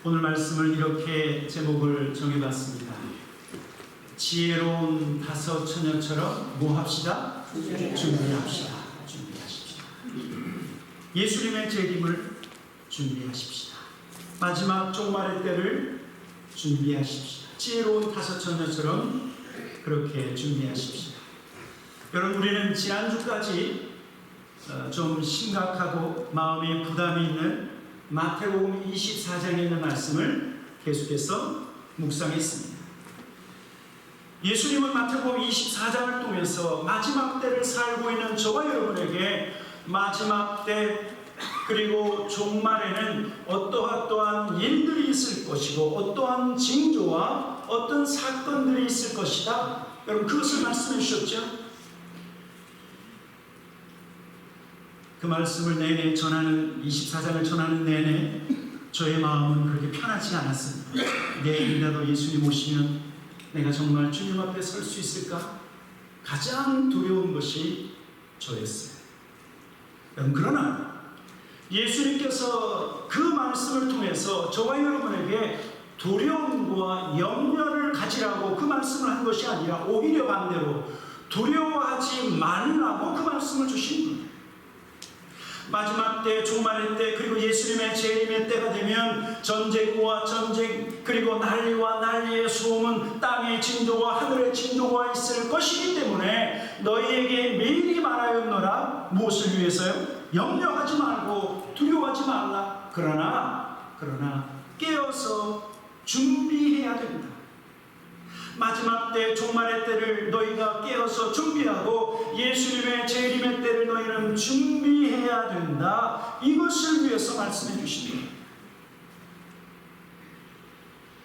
오늘 말씀을 이렇게 제목을 정해봤습니다. 지혜로운 다섯 처녀처럼 뭐 합시다? 준비합시다. 준비하십시다. 예수님의 재림을 준비하십시다. 마지막 종말의 때를 준비하십시다. 지혜로운 다섯 처녀처럼 그렇게 준비하십시다. 여러분, 우리는 지난주까지 좀 심각하고 마음에 부담이 있는 마태복음 24장에 있는 말씀을 계속해서 묵상했습니다. 예수님은 마태복음 24장을 통해서 마지막 때를 살고 있는 저와 여러분에게 마지막 때 그리고 종말에는 어떠한 일들이 있을 것이고 어떠한 징조와 어떤 사건들이 있을 것이다. 여러분, 그것을 말씀해 주셨죠? 그 말씀을 내내 전하는 24장을 전하는 내내 저의 마음은 그렇게 편하지 않았습니다. 내일이라도 예수님 오시면 내가 정말 주님 앞에 설 수 있을까? 가장 두려운 것이 저였어요. 그러나 예수님께서 그 말씀을 통해서 저와 여러분에게 두려움과 염려를 가지라고 그 말씀을 한 것이 아니라 오히려 반대로 두려워하지 말라고 그 말씀을 주신 거예요. 마지막 때, 종말의 때, 그리고 예수님의 재림의 때가 되면 전쟁과 전쟁, 그리고 난리와 난리의 소음은 땅의 징조와 하늘의 징조가 있을 것이기 때문에 너희에게 미리 말하였노라. 무엇을 위해서요? 염려하지 말고 두려워하지 말라. 그러나 깨어서 준비해야 된다. 마지막 때, 종말의 때를 너희가 깨어서 준비하고 예수님의 재림의 때를 너희는 준비해야 된다. 이것을 위해서 말씀해 주십니다.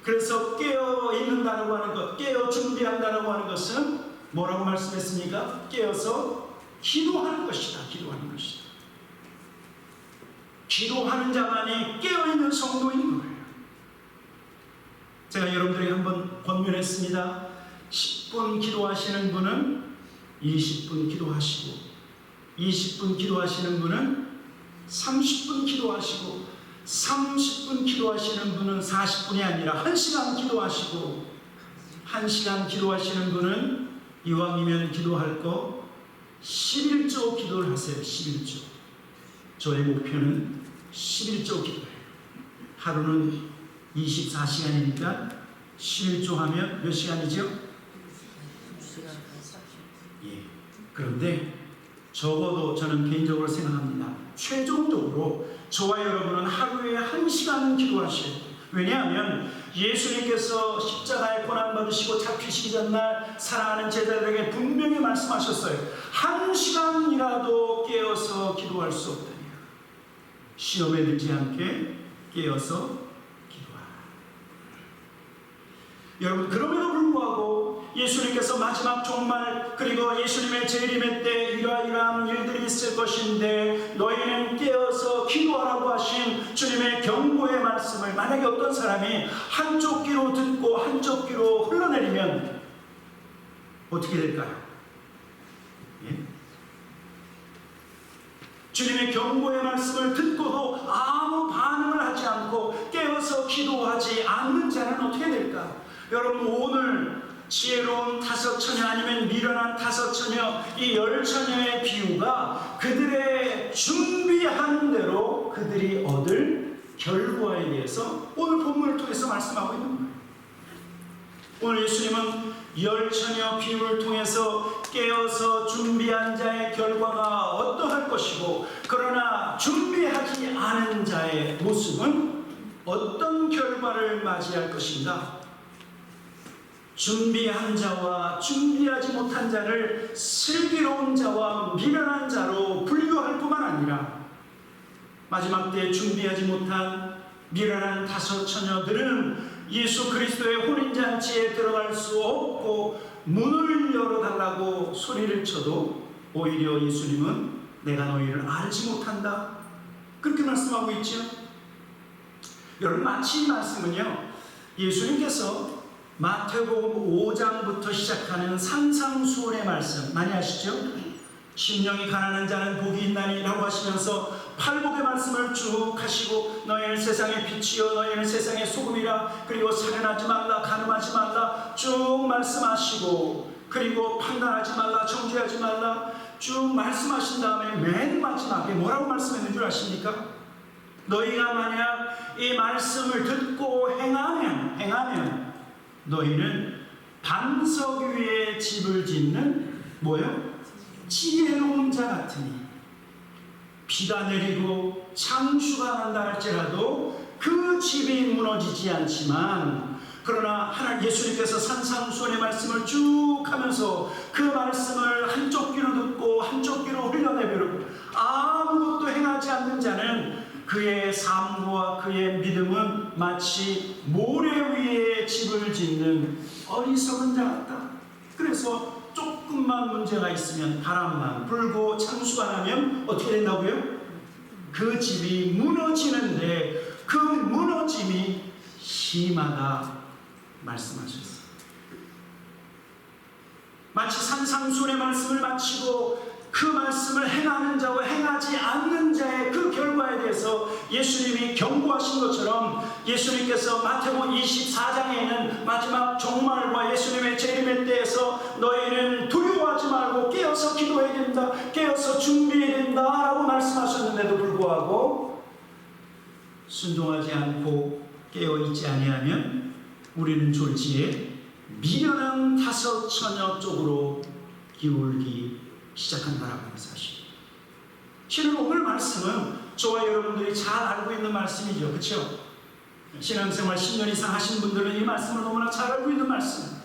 그래서 깨어 있는다고 하는 것, 깨어 준비한다고 하는 것은 뭐라고 말씀했습니까? 깨어서 기도하는 것이다. 기도하는 것이다. 기도하는 자만이 깨어있는 성도인 거예요. 제가 여러분들에게 한번 권면했습니다. 10분 기도하시는 분은 20분 기도하시고, 20분 기도하시는 분은 30분 기도하시고, 30분 기도하시는 분은 40분이 아니라 1시간 기도하시고, 1시간 기도하시는 분은 이왕이면 기도할 거 11조 기도를 하세요. 11조. 저의 목표는 11조 기도예요. 하루는 24시간이니까 11조 하면 몇 시간이죠? 2시간 반 30분. 예. 그런데 적어도 저는 개인적으로 생각합니다. 최종적으로 저와 여러분은 하루에 1시간은 기도하셔야 돼요. 왜냐하면 예수님께서 십자가에 고난받으시고 잡히시기 전날 사랑하는 제자들에게 분명히 말씀하셨어요. 1시간이라도 깨어서 기도할 수 없다니. 시험에 들지 않게 깨어서 여러분, 그럼에도 불구하고 예수님께서 마지막 종말 그리고 예수님의 재림의 때 이러이러한 일들이 있을 것인데 너희는 깨어서 기도하라고 하신 주님의 경고의 말씀을 만약에 어떤 사람이 한쪽 귀로 듣고 한쪽 귀로 흘러내리면 어떻게 될까요? 예? 주님의 경고의 말씀을 듣고도 아무 반응을 하지 않고 깨어서 기도하지 않는 자는 어떻게 될까? 여러분, 오늘 지혜로운 다섯 처녀 아니면 미련한 다섯 처녀, 이 10처녀의 비유가 그들의 준비하는 대로 그들이 얻을 결과에 대해서 오늘 본문을 통해서 말씀하고 있는 거예요. 오늘 예수님은 10처녀 비유를 통해서 깨어서 준비한 자의 결과가 어떠할 것이고, 그러나 준비하지 않은 자의 모습은 어떤 결과를 맞이할 것인가? 준비한 자와 준비하지 못한 자를 슬기로운 자와 미련한 자로 분류할 뿐만 아니라 마지막 때 준비하지 못한 미련한 다섯 처녀들은 예수 그리스도의 혼인잔치에 들어갈 수 없고 문을 열어달라고 소리를 쳐도 오히려 예수님은 내가 너희를 알지 못한다, 그렇게 말씀하고 있죠. 여러분, 마치 이 말씀은요, 예수님께서 마태복음 5장부터 시작하는 산상수훈의 말씀 많이 아시죠? 심령이 가난한 자는 복이 있나니 라고 하시면서 팔복의 말씀을 쭉 하시고 너희는 세상의 빛이요 너희는 세상의 소금이라, 그리고 살인하지 말라, 간음하지 말라 쭉 말씀하시고, 그리고 판단하지 말라, 정죄하지 말라 쭉 말씀하신 다음에 맨 마지막에 뭐라고 말씀했는 줄 아십니까? 너희가 만약 이 말씀을 듣고 행하면 너희는 반석 위에 집을 짓는 뭐요? 지혜로운 자 같으니 비가 내리고 창수가 난다 할지라도 그 집이 무너지지 않지만, 그러나 하나님 예수님께서 산상수훈의 말씀을 쭉 하면서 그 말씀을 한쪽 귀로 듣고 한쪽 귀로 흘려내버리고 아무것도 행하지 않는 자는 그의 삶과 그의 믿음은 마치 모래 위에 집을 짓는 어리석은 자 같다. 그래서 조금만 문제가 있으면 바람만 불고 창수가 나면 어떻게 된다고요? 그 집이 무너지는데 그 무너짐이 심하다 말씀하셨어요. 마치 산상수훈의 말씀을 마치고 그 말씀을 행하는 자와 행하지 않는 자의 그 결과에 대해서 예수님이 경고하신 것처럼, 예수님께서 마태복음 24장에는 마지막 종말과 예수님의 재림의 때에서 너희는 두려워하지 말고 깨어서 기도해야 된다, 깨어서 준비해야 된다 라고 말씀하셨는데도 불구하고 순종하지 않고 깨어있지 아니하면 우리는 졸지에 미련한 다섯 처녀 쪽으로 기울기 시작한다라고 하는 사실. 실은 오늘 말씀은 저와 여러분들이 잘 알고 있는 말씀이죠. 그렇죠? 신앙생활 10년 이상 하신 분들은 이 말씀을 너무나 잘 알고 있는 말씀.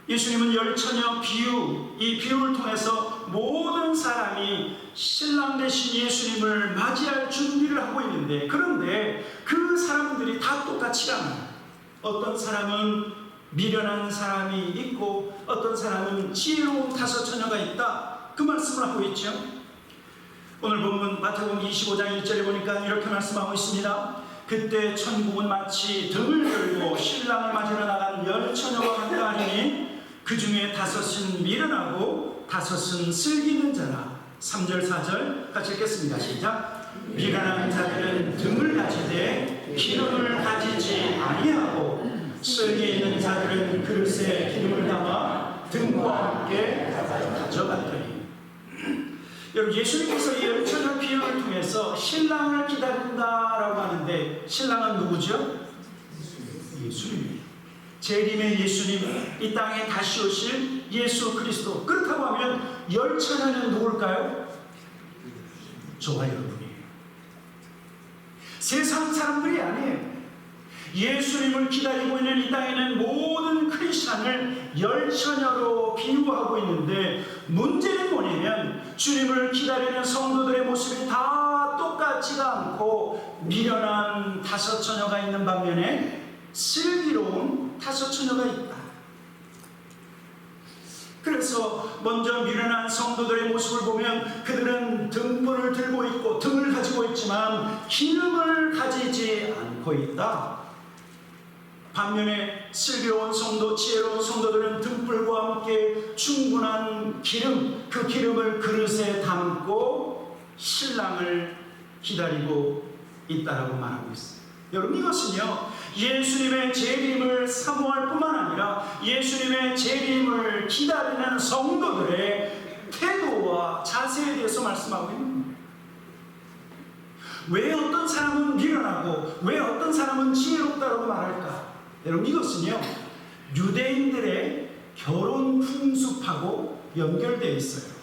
예수님은 열 처녀 비유, 이 비유를 통해서 모든 사람이 신랑 되신 예수님을 맞이할 준비를 하고 있는데, 그런데 그 사람들이 다 똑같지가 않아요. 어떤 사람은 미련한 사람이 있고 어떤 사람은 지혜로운 다섯 처녀가 있다, 그 말씀을 하고 있죠. 오늘 본문 마태복음 25장 1절에 보니까 이렇게 말씀하고 있습니다. 그때 천국은 마치 등을 들고 신랑을 맞으러 나간 열 처녀와 같다 하니 그 중에 다섯은 미련하고 다섯은 슬기는 자라. 3절 4절 같이 읽겠습니다. 시작. 미련한 자들은 등을 가지되 기름을 가지지 아니하고 슬기 있는 자들은 그릇에 기름을 담아 등과 함께 가져갔더니. 여러분, 예수님께서 이 열 처녀 비유를 통해서 신랑을 기다린다라고 하는데, 신랑은 누구죠? 예수님이에요. 재림의 예수님, 이 땅에 다시 오실 예수 그리스도. 그렇다고 하면 열 처녀는 누굴까요? 저와 여러분이에요. 세상 사람들이 아니에요. 예수님을 기다리고 있는 이 땅에는 모든 크리스찬을 열 처녀로 비유하고 있는데, 문제는 뭐냐면 주님을 기다리는 성도들의 모습이 다 똑같지가 않고 미련한 다섯 처녀가 있는 반면에 슬기로운 다섯 처녀가 있다. 그래서 먼저 미련한 성도들의 모습을 보면 그들은 등불을 들고 있고 등을 가지고 있지만 기름을 가지지 않고 있다. 반면에 슬기로운 성도, 지혜로운 성도들은 등불과 함께 충분한 기름, 그 기름을 그릇에 담고 신랑을 기다리고 있다라고 말하고 있어요. 여러분, 이것은요, 예수님의 재림을 사모할 뿐만 아니라 예수님의 재림을 기다리는 성도들의 태도와 자세에 대해서 말씀하고 있는 겁니다. 왜 어떤 사람은 미련하고 왜 어떤 사람은 지혜롭다라고 말할까? 여러분, 이것은요, 유대인들의 결혼 풍습하고 연결되어 있어요.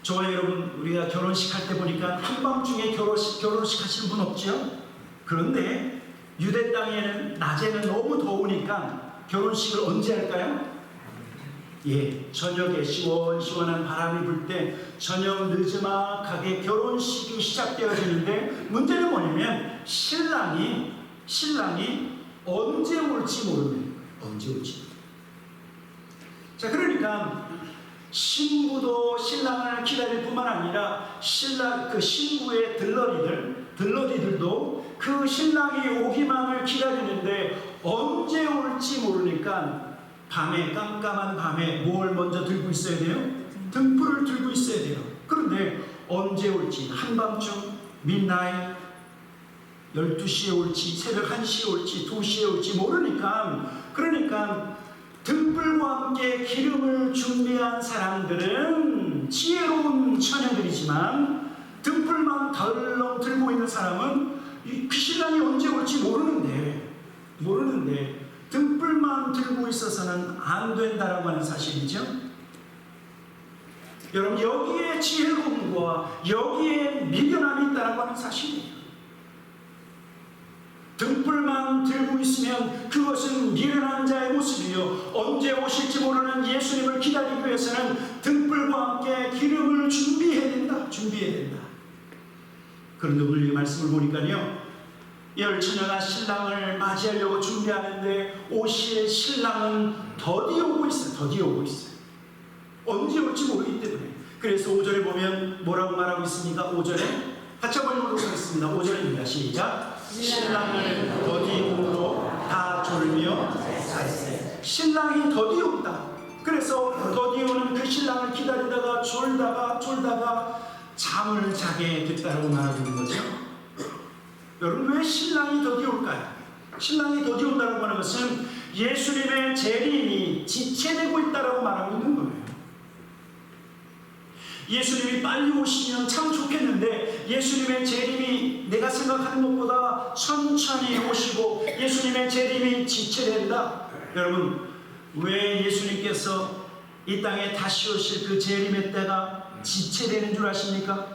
저와 여러분, 우리가 결혼식 할 때 보니까 한밤중에 결혼식 하시는 분 없죠? 그런데 유대 땅에는 낮에는 너무 더우니까 결혼식을 언제 할까요? 예, 저녁에 시원시원한 바람이 불 때 저녁 늦지막하게 결혼식이 시작되어지는데, 문제는 뭐냐면 신랑이 언제 올지 모르는 거예요. 언제 올지. 자, 그러니까 신부도 신랑을 기다릴 뿐만 아니라 그 신부의 들러리들도 그 신랑이 오기만을 기다리는데 언제 올지 모르니까 밤에, 깜깜한 밤에 뭘 먼저 들고 있어야 돼요? 등불을 들고 있어야 돼요. 그런데 언제 올지, 한밤중, midnight, 12시에 올지, 새벽 1시에 올지, 2시에 올지 모르니까, 그러니까 등불과 함께 기름을 준비한 사람들은 지혜로운 처녀들이지만 등불만 덜렁 들고 있는 사람은 그 신랑이 언제 올지 모르는데 등불만 들고 있어서는 안 된다라고 하는 사실이죠. 여러분, 여기에 지혜로움과 여기에 미련함이 있다라고 하는 사실이에요. 등불만 들고 있으면 그것은 미련한 자의 모습이요, 언제 오실지 모르는 예수님을 기다리기 위해서는 등불과 함께 기름을 준비해야 된다. 그런데 오늘 이 말씀을 보니까요, 열 처녀가 신랑을 맞이하려고 준비하는데 오실 신랑은 더디 오고 있어요. 언제 올지 모르기 때문에. 그래서 5절에 보면 뭐라고 말하고 있습니까? 5절에 같이 한번 읽어보도록 하겠습니다. 5절입니다. 시작. 신랑을 더디 오므로 다 졸며 잤어요. 신랑이 더디 온다. 그래서 더디 오는 그 신랑을 기다리다가 졸다가 잠을 자게 됐다고 말하고 있는 거죠. 여러분, 왜 신랑이 더디 올까요? 신랑이 더디 온다고 하는 것은 예수님의 재림이 지체되고 있다고 말하고 있는 거예요. 예수님이 빨리 오시면 참 좋겠는데 예수님의 재림이 내가 생각하는 것보다 천천히 오시고 예수님의 재림이 지체된다. 여러분, 왜 예수님께서 이 땅에 다시 오실 그 재림의 때가 지체되는 줄 아십니까?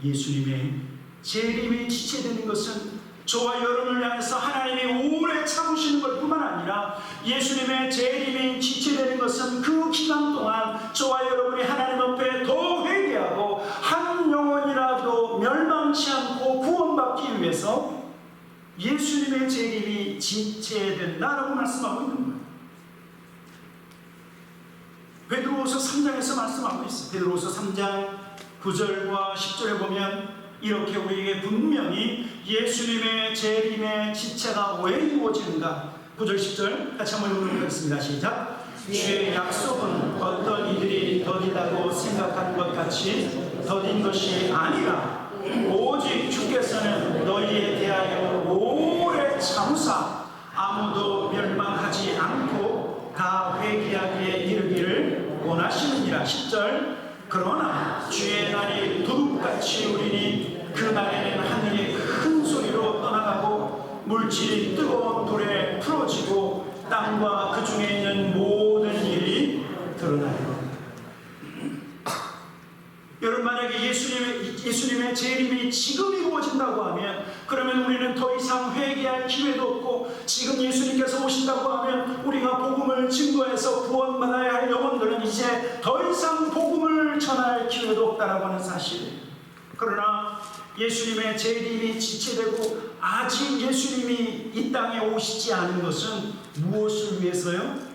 예수님의 재림이 지체되는 것은 저와 여러분을 향해서 하나님이 오래 참으시는 것 뿐만 아니라 예수님의 재림이 지체되는 것은 그 기간 동안 저와 여러분이 하나님 앞에 더 회개하고 한 영혼이라도 멸망치 않고 구원받기 위해서 예수님의 재림이 지체된다라고 말씀하고 있는 거예요. 베드로후서 3장에서 말씀하고 있어요. 베드로후서 3장 9절과 10절에 보면 이렇게 우리에게 분명히 예수님의 재림의 지체가 왜 이루어지는가, 9절 10절 같이 한번 읽어보도록 하겠습니다. 시작. 주의 약속은 어떤 이들이 더디다고 생각하는 것 같이 더딘 것이 아니라 오직 주께서는 너희에 대하여 오래 참으사 아무도 멸망하지 않고 다 회개하기에 이르기를 원하시느니라. 10절. 그러나 주의 날이 두둑같이 오리니 그 날에는 하늘이 큰 소리로 떠나가고 물질이 뜨거운 불에 풀어지고 땅과 그 중에 있는 모든 일이 드러나리라. 여러분, 만약에 예수님의 재림이 지금 이루어진다고 하면 그러면 우리는 더 이상 회개할 기회도 없고, 지금 예수님께서 오신다고 하면 우리가 복음을 증거해서 구원받아야 할 영혼들은 이제 더 이상 복음을 전할 기회도 없다라고 하는 사실. 그러나 예수님의 재림이 지체되고 아직 예수님이 이 땅에 오시지 않은 것은 무엇을 위해서요?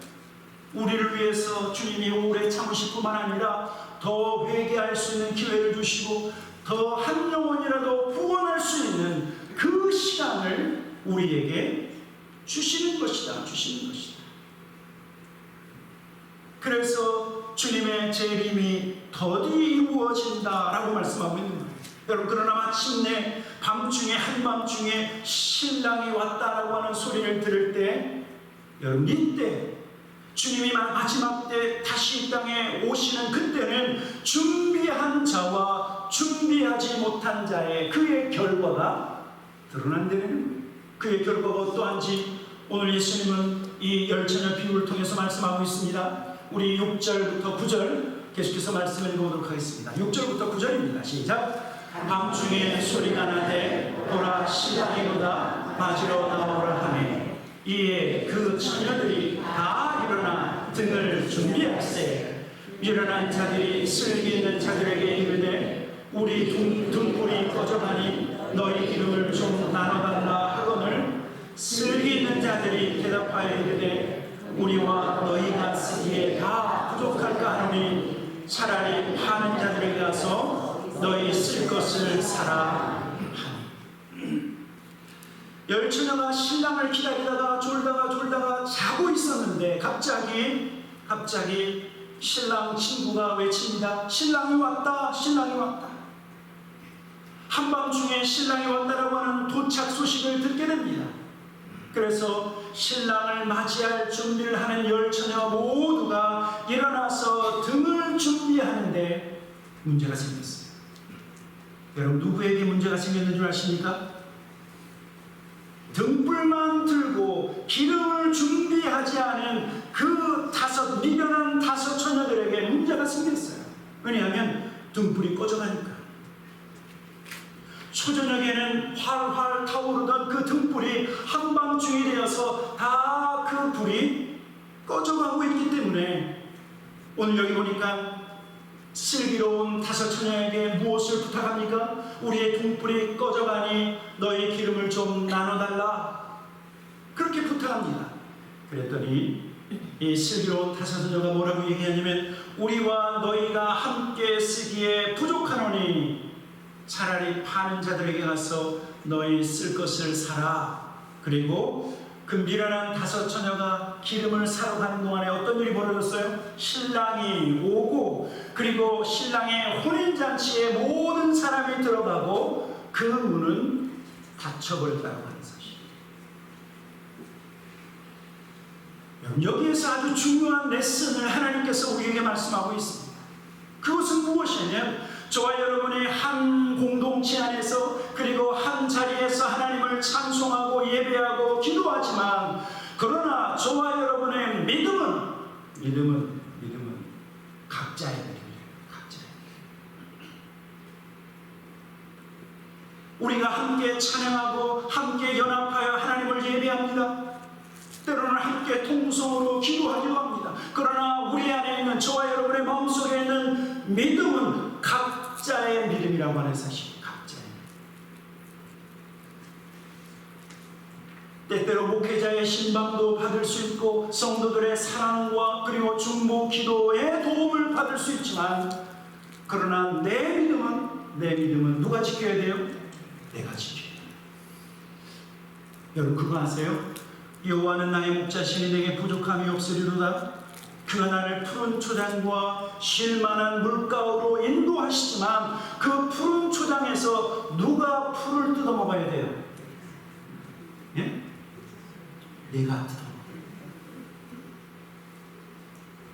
우리를 위해서 주님이 오래 참으실 뿐만 아니라 더 회개할 수 있는 기회를 주시고 더 한 영혼이라도 구원할 수 있는 그 시간을 우리에게 주시는 것이다. 그래서 주님의 재림이 더디 이루어진다라고 말씀하고 있는 거예요. 여러분, 그러나 마침내 밤중에 한밤중에 신랑이 왔다라고 하는 소리를 들을 때, 여러분, 이때 주님이 마지막 때 다시 이 땅에 오시는 그때는 준비한 자와 준비하지 못한 자의 그의 결과가 드러난다는 거예요. 그의 결과가 어떠한지 오늘 예수님은 이 열처녀 비유를 통해서 말씀하고 있습니다. 우리 6절부터 9절 계속해서 말씀을 읽어보도록 하겠습니다. 6절부터 9절입니다. 시작. 밤중에 소리가 나되 보라, 신랑이로다, 맞으러 나오라 하매 이에 그 처녀들이 다 일어나 등을 준비할세. 일어난 자들이 슬기 있는 자들에게 이르되 우리 등불이 꺼져가니 너희 기름을 좀 나눠달라 하거늘, 슬기 있는 자들이 대답하여 이르되 우리와 너희가 쓰기에 다 부족할까 하노니 차라리 파는 자들에게 가서 너희 쓸 것을 사라 하니. 열처녀가 신랑을 기다리다가 졸다가 자고 있었는데 갑자기 신랑 친구가 외칩니다. 신랑이 왔다, 신랑이 왔다. 한밤중에 신랑이 왔다라고 하는 도착 소식을 듣게 됩니다. 그래서 신랑을 맞이할 준비를 하는 열처녀 모두가 일어나서 등을 준비하는데 문제가 생겼어요. 여러분, 누구에게 문제가 생겼는 줄 아십니까? 등불만 들고 기름을 준비하지 않은 그 미련한 다섯 처녀들에게 문제가 생겼어요. 왜냐하면 등불이 꺼져가니까. 초저녁에는 활활 타오르던 그 등불이 한밤중이 되어서 다 그 불이 꺼져가고 있기 때문에 오늘 여기 보니까 슬기로운 다섯 처녀에게 무엇을 부탁합니까? 우리의 등불이 꺼져가니 너희 기름을 좀 나눠달라, 그렇게 부탁합니다. 그랬더니 이 슬기로운 다섯 처녀가 뭐라고 얘기하냐면, 우리와 너희가 함께 쓰기에 부족하노니 차라리 파는 자들에게 가서 너희 쓸 것을 사라. 그리고 그 미련한 다섯 처녀가 기름을 사러 가는 동안에 어떤 일이 벌어졌어요? 신랑이 오고, 그리고 신랑의 혼인잔치에 모든 사람이 들어가고 그 문은 닫혀버렸다고 하는 사실. 여기에서 아주 중요한 레슨을 하나님께서 우리에게 말씀하고 있습니다. 그것은 무엇이냐면, 저와 여러분이 한 공동체 안에서, 그리고 한 자리에서 하나님을 찬송하고 예배하고 기도하지만, 그러나 저와 여러분의 믿음은 각자의 믿음이에요. 각자의 믿음. 우리가 함께 찬양하고 함께 연합하여 하나님을 예배합니다. 때로는 함께 통성으로 기도하기도 합니다. 그러나 우리 안에 있는, 저와 여러분의 마음속에 있는 믿음은 각자의 믿음이라고 하는 사실. 각자의 믿음. 때때로 목회자의 신방도 받을 수 있고 성도들의 사랑과 그리고 중보 기도의 도움을 받을 수 있지만, 그러나 내 믿음은 누가 지켜야 돼요? 내가 지켜야 돼요. 여러분, 그거 아세요? 여호와는 나의 목자시니 내게 부족함이 없으리로다. 그가 나를 푸른 초장과 쉴만한 물가로 인도하시지만, 그 푸른 초장에서 누가 풀을 뜯어먹어야 돼요? 예? 내가 뜯어먹어요.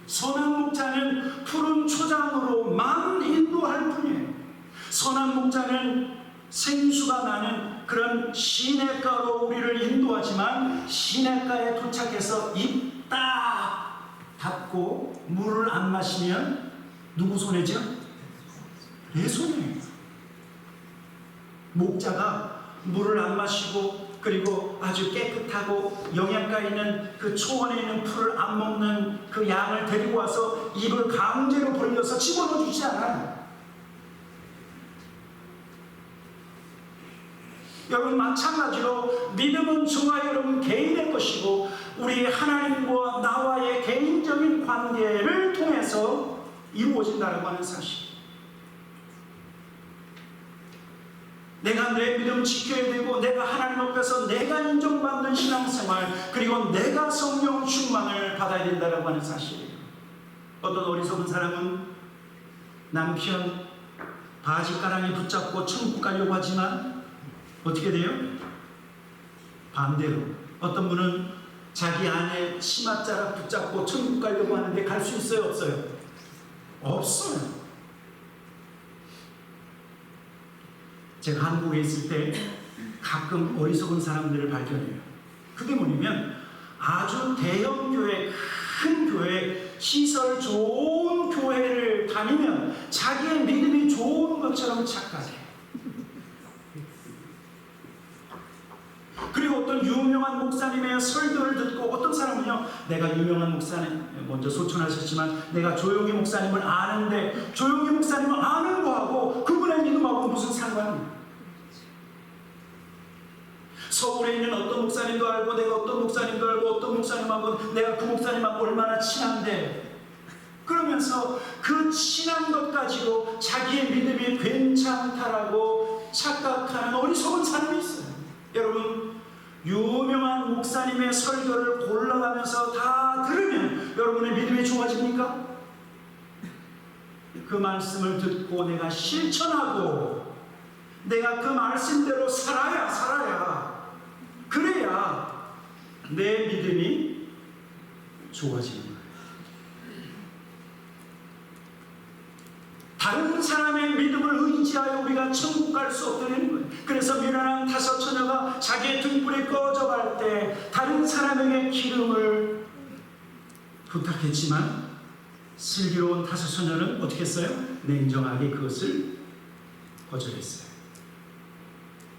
선한 목자는 푸른 초장으로만 인도할 뿐이에요. 선한 목자는 생수가 나는 그런 시냇가로 우리를 인도하지만, 시냇가에 도착해서 입 딱 닫고 물을 안 마시면 누구 손해죠? 내 손해예요. 목자가 물을 안 마시고, 그리고 아주 깨끗하고 영양가 있는 그 초원에 있는 풀을 안 먹는 그 양을 데리고 와서 입을 강제로 벌려서 집어넣어 주지 않아요. 여러분, 마찬가지로 믿음은 저와 여러분 개인의 것이고, 우리 하나님과 나와의 개인적인 관계를 통해서 이루어진다고 하는 사실. 내가 내 믿음을 지켜야 되고, 내가 하나님 앞에서 내가 인정받는 신앙생활, 그리고 내가 성령 충만을 받아야 된다고 하는 사실. 어떤 어리석은 사람은 남편 바지가랑이 붙잡고 천국 가려고 하지만 어떻게 돼요? 반대로 어떤 분은 자기 아내 치맛자락 붙잡고 천국 가려고 하는데 갈 수 있어요? 없어요? 없어요. 제가 한국에 있을 때 가끔 어리석은 사람들을 발견해요. 그게 뭐냐면, 아주 대형 교회, 큰 교회, 시설 좋은 교회를 다니면 자기의 믿음이 좋은 것처럼 착각해요. 그리고 어떤 유명한 목사님의 설교를 듣고, 어떤 사람은요, 내가 유명한 목사님, 먼저 소천하셨지만 내가 조용히 목사님을 아는데, 조용히 목사님을 아는 거하고 그분의 믿음하고 무슨 상관이에요? 서울에 있는 어떤 목사님도 알고, 내가 어떤 목사님도 알고, 어떤 목사님하고 내가 그 목사님하고 얼마나 친한데, 그러면서 그 친한 것 가지고 자기의 믿음이 괜찮다라고 착각하는 어리석은 사람이 있어요. 여러분, 유명한 목사님의 설교를 골라가면서 다 들으면 여러분의 믿음이 좋아집니까? 그 말씀을 듣고 내가 실천하고 내가 그 말씀대로 살아야 그래야 내 믿음이 좋아지는 거예요. 다른 사람의 믿음을 의지하여 우리가 천국 갈 수 없다는 거예요. 그래서 미련한 다섯 처녀가 자기의 등불이 꺼져갈 때 다른 사람에게 기름을 부탁했지만 슬기로운 다섯 처녀는 어떻게 했어요? 냉정하게 그것을 거절했어요.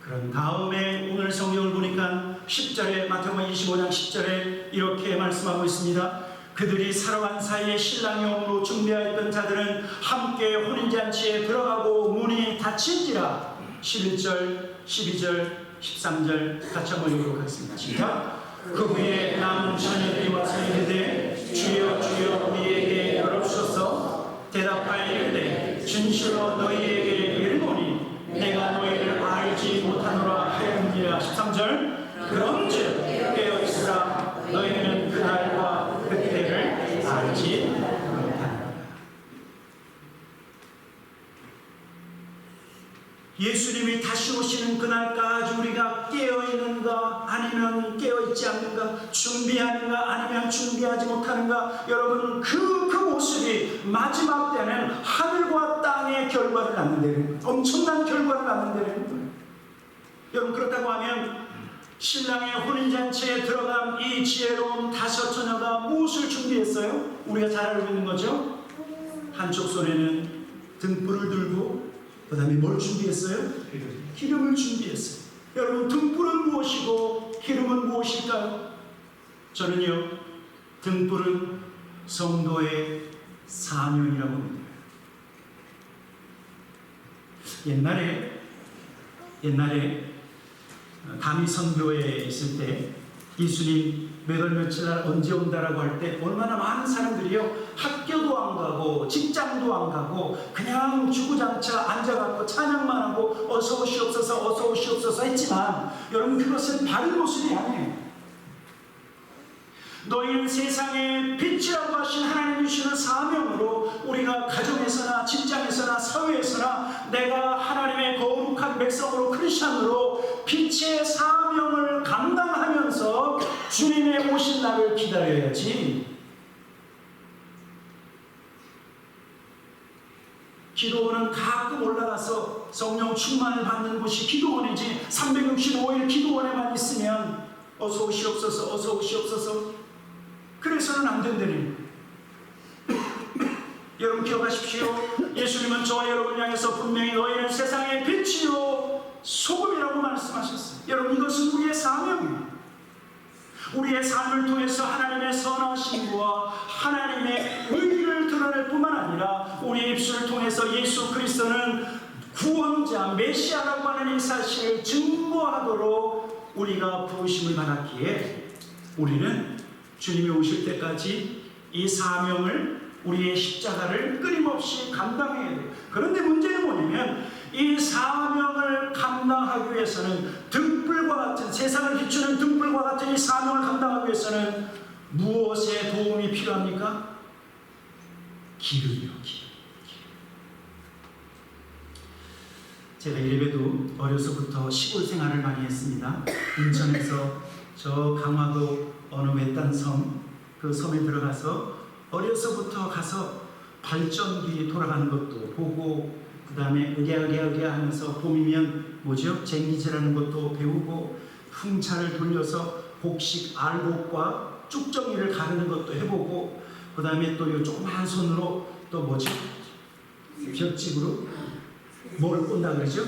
그런 다음에 오늘 성경을 보니까 10절에 마태복음 25장 10절에 이렇게 말씀하고 있습니다. 그들이 살아간 사이에 신랑이 오므로 준비하였던 자들은 함께 혼인잔치에 들어가고 문이 닫힌지라. 11절, 12절, 13절 같이 한번 읽도록 하겠습니다. 시작. 그 후에 남은 처녀들이 와서 이르되 주여 주여 우리에게 열어주소서. 대답하여 이르되 진실로 너희에게 이르노니 내가 너희를 알지 못하노라 하였느니라. 13절. 그런즉 깨어있으라. 너희는 그날과 그때를 알지 못하노라. 예수님이 다시 오시는 그날까지 우리가 깨어있는가 아니면 깨어있지 않는가, 준비하는가 아니면 준비하지 못하는가. 여러분 그 모습이 마지막 때는 하늘과 땅의 결과를 낳는다는 거예요. 엄청난 결과를 낳는다는 거예요. 여러분 그렇다고 하면 신랑의 혼인잔치에 들어간 이 지혜로운 다섯 처녀가 무엇을 준비했어요? 우리가 잘 알고 있는 거죠? 한쪽 손에는 등불을 들고 그 다음에 뭘 준비했어요? 기름을 준비했어요. 여러분 등불은 무엇이고 기름은 무엇일까요? 저는요 등불은 성도의 사명이라고 합니다. 옛날에 다미 선교회에 있을 때 예수님 몇 월 며칠 날 언제 온다라고 할 때 얼마나 많은 사람들이요 학교도 안 가고 직장도 안 가고 그냥 주구장창 앉아갖고 찬양만 하고 어서 오시옵소서 어서 오시옵소서 했지만 여러분 그것은 바른 모습이 아니에요. 너희는 세상의 빛이라고 하신 하나님 주시는 사명으로 우리가 가정에서나 직장에서나 사회에서나 내가 하나님의 거룩한 백성으로 크리스찬으로 빛의 사명을 감당하면서 주님의 오신 날을 기다려야지. 기도원은 가끔 올라가서 성령 충만을 받는 곳이 기도원이지 365일 기도원에만 있으면 어서 오시옵소서 어서 오시옵소서 그래서는 안 된다는 여러분 기억하십시오. 예수님은 저와 여러분 향해서 분명히 너희는 세상의 빛이요 소금이라고 말씀하셨어요. 여러분 이것은 우리의 사명이에요. 우리의 삶을 통해서 하나님의 선하심과 하나님의 의를 드러낼 뿐만 아니라 우리의 입술을 통해서 예수 그리스도는 구원자 메시아라고 하는 이 사실을 증거하도록 우리가 부르심을 받았기에 우리는 주님이 오실 때까지 이 사명을 우리의 십자가를 끊임없이 감당해야 돼요. 그런데 문제는 뭐냐면 이 사명을 감당하기 위해서는 등불과 같은 세상을 비추는 등불과 같은 이 사명을 감당하기 위해서는 무엇의 도움이 필요합니까? 기름이요. 기름. 제가 이래봬도 어려서부터 시골 생활을 많이 했습니다. 인천에서 저 강화도 어느 외딴 섬, 그 섬에 들어가서 어려서부터 가서 발전기 돌아가는 것도 보고 그 다음에 으랴으랴 하면서 봄이면 뭐죠? 쟁기질하는 것도 배우고 풍차를 돌려서 곡식 알곡과 쭉정이를 가르는 것도 해보고 그 다음에 또 이 조그만 손으로 또 뭐지? 벽집으로 뭘 꼰다 그러죠?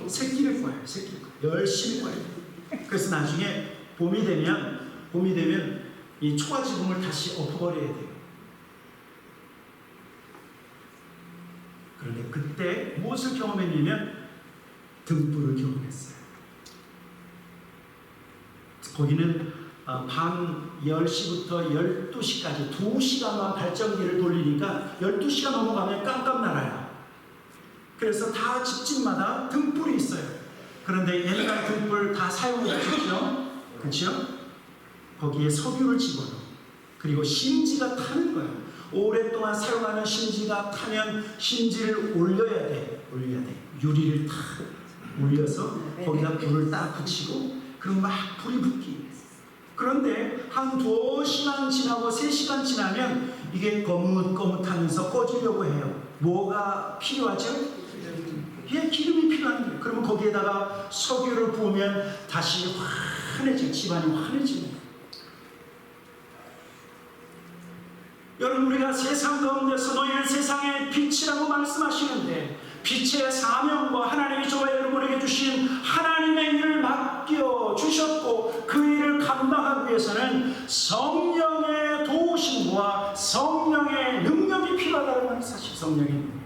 새끼를 꽈요. 새끼를 열심히 꽈요. 그래서 나중에 봄이 되면 이 초가지붕을 다시 엎어버려야 돼요. 그런데 그때 무엇을 경험했냐면 등불을 경험했어요. 거기는 밤 10시부터 12시까지 2시간만 발전기를 돌리니까 12시가 넘어가면 깜깜나라요. 그래서 다 집집마다 등불이 있어요. 그런데 옛날 등불 다 사용을 하셨죠? 그렇죠? 거기에 석유를 집어넣어. 그리고 심지가 타는 거예요. 오랫동안 사용하는 심지가 타면 심지를 올려야 돼. 유리를 탁 올려서 거기다 불을 딱 붙이고 그럼 막 불이 붙기. 그런데 한 2시간 지나고 3시간 지나면 이게 거뭇거뭇하면서 꺼지려고 해요. 뭐가 필요하죠? 예, 기름이 필요한 거예요. 그러면 거기에다가 석유를 부으면 다시 환해지고 집안이 환해집니다. 여러분, 우리가 세상 가운데서 너희는 세상의 빛이라고 말씀하시는데 빛의 사명과 하나님이 저와 여러분에게 주신 하나님의 일을 맡겨주셨고 그 일을 감당하기 위해서는 성령의 도우심과 성령의 능력이 필요하다는 건 사실 성령의 능력.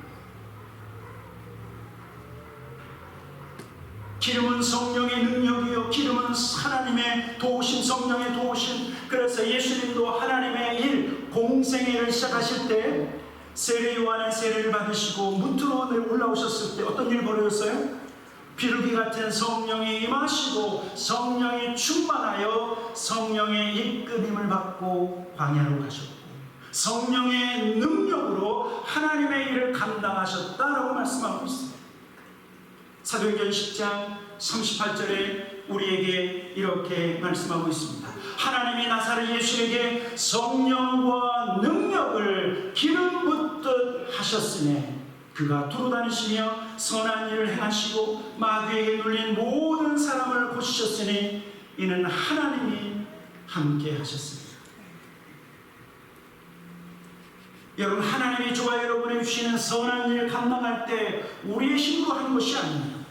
기름은 성령의 능력이요, 기름은 하나님의 도우심, 성령의 도우심. 그래서 예수님도 하나님의 일, 공생의 일을 시작하실 때 세례 요한의 세례를 받으시고 문드론에 올라오셨을 때 어떤 일이 벌어졌어요? 비둘기 같은 성령이 임하시고 성령이 충만하여 성령의 이끌림을 받고 광야로 가셨고 성령의 능력으로 하나님의 일을 감당하셨다라고 말씀하고 있습니다. 사도행전 10장 38절에 우리에게 이렇게 말씀하고 있습니다. 하나님이 나사렛 예수에게 성령과 능력을 기름 붓듯 하셨으니 그가 두루다니시며 선한 일을 행하시고 마귀에게 눌린 모든 사람을 고치셨으니 이는 하나님이 함께 하셨습니다. 여러분, 하나님이 저와 여러분에게 주시는 선한 일을 감당할 때 우리의 힘으로 하는 것이 아닙니다.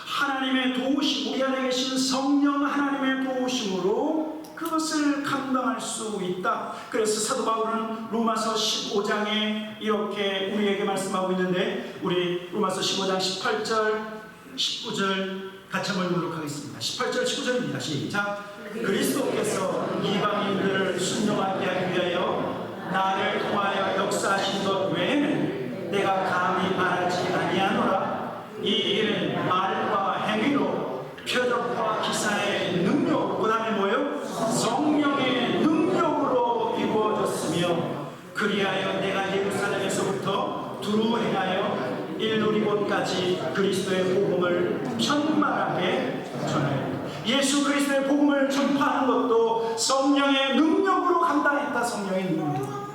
하나님의 도우심, 우리 안에 계신 성령 하나님의 도우심으로 그것을 감당할 수 있다. 그래서 사도 바울은 로마서 15장에 이렇게 우리에게 말씀하고 있는데 우리 로마서 15장 18절 19절 같이 한번 읽도록 하겠습니다. 18절 19절입니다. 시작. 그리스도께서 이방인들을 순종하게 하기 위하여 나를 통하여 역사하신 것 외에는 내가 감히 말하지 아니하노라. 이 일은 말과 행위로 표적과 기사의 능력, 그 다음에 뭐예요? 성령의 능력으로 이루어졌으며 그리하여 내가 예루살렘에서부터 두루 행하여 일누리곳까지 그리스도의 복음을 편만하게 전하여 예수 그리스도의 복음을 전파하는 것도 성령의 능력으로 감당했다. 성령의 능력.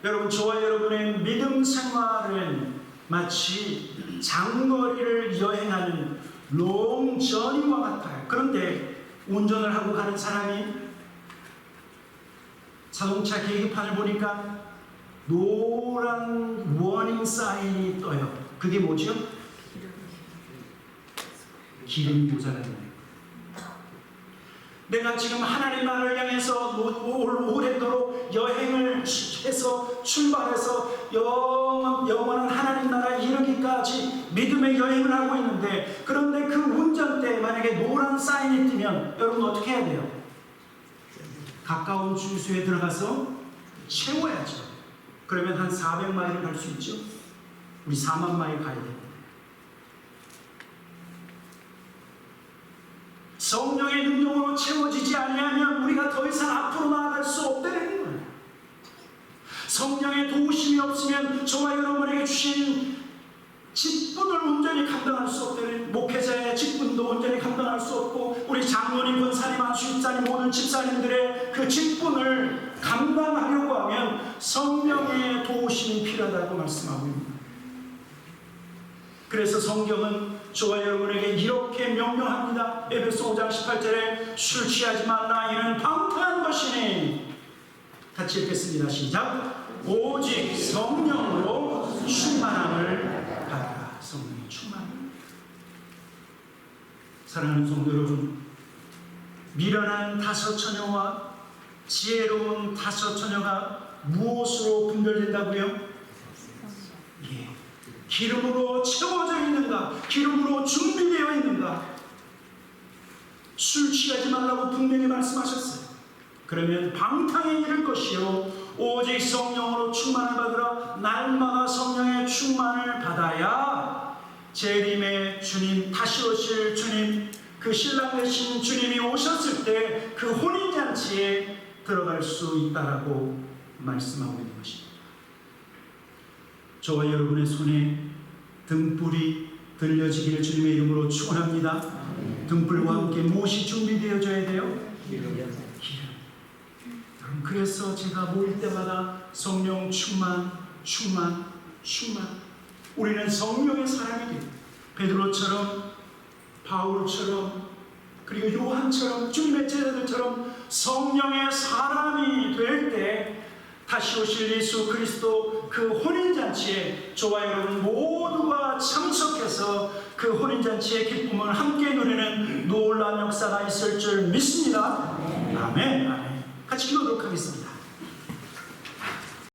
여러분, 저와 여러분의 믿음 생활은 마치 장거리를 여행하는 롱저니와 같아요. 그런데 운전을 하고 가는 사람이 자동차 계기판을 보니까 노란 워닝 사인이 떠요. 그게 뭐죠? 기름이 모자라는. 내가 지금 하나님 나라를 향해서 오래도록 여행을 해서 출발해서 영원한 하나님 나라에 이르기까지 믿음의 여행을 하고 있는데 그런데 그 운전대에 만약에 노란 사인이 뜨면 여러분 어떻게 해야 돼요? 가까운 주유소에 들어가서 채워야죠. 그러면 한 400마일을 갈 수 있죠. 우리 4만 마일 가야 돼요. 성령의 능력으로 채워지지 아니하면 우리가 더 이상 앞으로 나아갈 수 없다는 거예요. 성령의 도우심이 없으면 저와 여러분에게 주신 직분을 온전히 감당할 수 없다는, 목회자의 직분도 온전히 감당할 수 없고 우리 장로님, 권사님, 안수집사님, 모든 집사님들의 그 직분을 감당하려고 하면 성령의 도우심이 필요하다고 말씀하고 있습니다. 그래서 성경은 저와 여러분에게 이렇게 명령합니다. 에베소 5장 18절에 술 취하지 말라. 이는 방탕한 것이니. 같이 읽겠습니다. 시작. 오직 성령으로 충만함을 받아라. 성령의 충만. 사랑하는 성도 여러분, 미련한 다섯 처녀와 지혜로운 다섯 처녀가 무엇으로 분별된다고요? 기름으로 채워져 있는가? 기름으로 준비되어 있는가? 술 취하지 말라고 분명히 말씀하셨어요. 그러면 방탕에 이를 것이요 오직 성령으로 충만을 받으라. 날마다 성령의 충만을 받아야 재림의 주님, 다시 오실 주님, 그 신랑 되신 주님이 오셨을 때 그 혼인잔치에 들어갈 수 있다라고 말씀하고 있는 것입니다. 저와 여러분의 손에 등불이 들려지기를 주님의 이름으로 축원합니다. 등불과 함께 무엇이 준비되어져야 돼요? 기름. 여러분, 그래서 제가 모일 때마다 성령 충만. 우리는 성령의 사람이 돼요. 베드로처럼, 바울처럼, 그리고 요한처럼, 주님의 제자들처럼 성령의 사람이 될 때 다시 오실 예수 그리스도 그 혼인잔치에 저와 여러분 모두가 참석해서 그 혼인잔치의 기쁨을 함께 누리는 놀라운 역사가 있을 줄 믿습니다. 아멘. 같이 기도하도록 하겠습니다.